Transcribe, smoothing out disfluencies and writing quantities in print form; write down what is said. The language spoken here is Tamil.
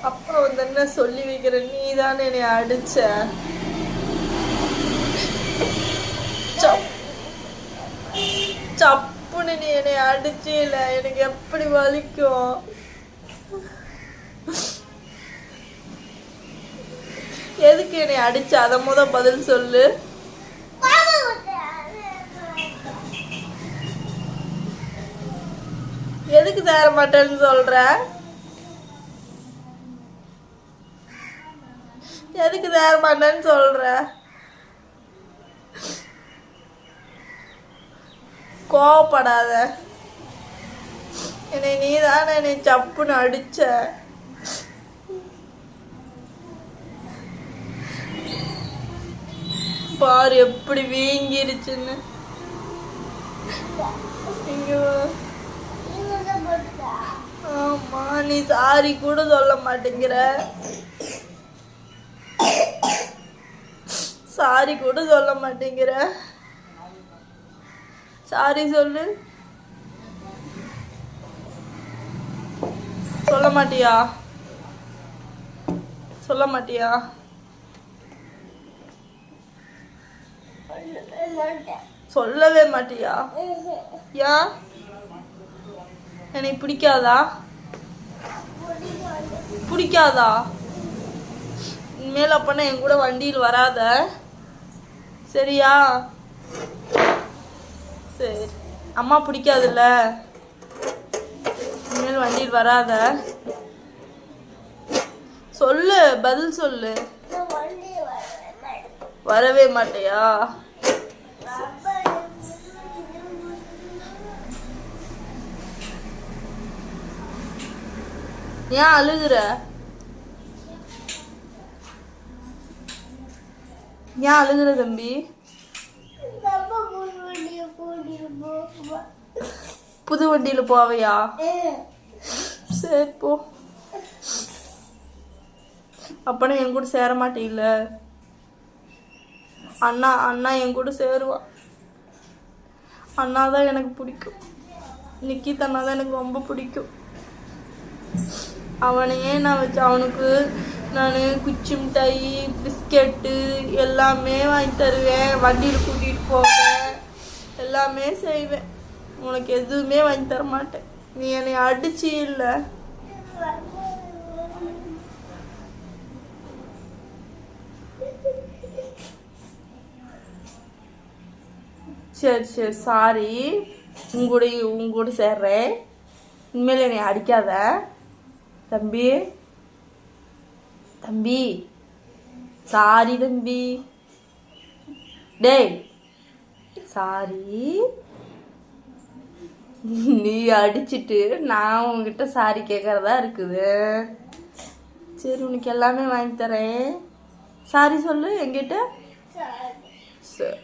அப்பா வந்து என்ன சொல்லி வைக்கிற, நீ தானே என்னை அடிச்ச. சப்புன்னு நீ என்னை அடிச்சில, எனக்கு எப்படி வலிக்கும். எதுக்கு என்னை அடிச்ச, அத பதில் சொல்லு. எதுக்கு சேர மாட்டேன்னு சொல்ற, எதுக்கு சேர மாட்டேன்னு சொல்ற. கோவப்படாத, என்னை நீதானே என்னை சப்புன்னு அடிச்ச. பாரு எப்படி வீங்கிருச்சுன்னு. ஆமா, நீ சாரி கூட சொல்ல மாட்டேங்கிற. சாரி கூட சொல்ல மாட்டேங்கிற. சாரி சொல்லு. சொல்ல மாட்டியா, சொல்ல மாட்டியா? சொல்லவே மாட்டியா? ஏன், எனக்கு பிடிக்காதா? பிடிக்காதா? இனிமேல் அப்பனா என் கூட வண்டியில் வராத, சரியா? சரி, அம்மா பிடிக்காதுல்ல, இனிமேல் வண்டியில் வராத. சொல்லு, பதில் சொல்லு. வரவே மாட்டியா? ஏன் அழுகுற, ஏன் அழுகுற தம்பி? புது வண்டியில போவையா? சரி போ. அப்பனா என் கூட சேர மாட்டீல்ல? அண்ணா அண்ணா என் கூட சேருவான். அண்ணா தான் எனக்கு பிடிக்கும். நிக்கித் அண்ணா தான் எனக்கு ரொம்ப பிடிக்கும். அவனையே நான் வச்சு அவனுக்கு நான் குச்சி மிட்டாய், பிஸ்கெட்டு எல்லாமே வாங்கி தருவேன். வண்டியில் கூட்டிகிட்டு போவேன், எல்லாமே செய்வேன். உனக்கு எதுவுமே வாங்கி தர மாட்டேன். நீ என்னை அடிச்சு இல்லை. சரி சரி, சாரி. உங்கூட சேர்றேன். இனிமேல் என்னை அடிக்காத தம்பி. தம்பி சாரி தம்பி. டேய் சாரி. நீ அடிச்சிட்டு நான் உங்ககிட்ட சாரி கேட்கறதா இருக்குது. சரி, உனக்கு எல்லாமே வாங்கி தரேன். சாரி சொல்லு என்கிட்ட. சரி.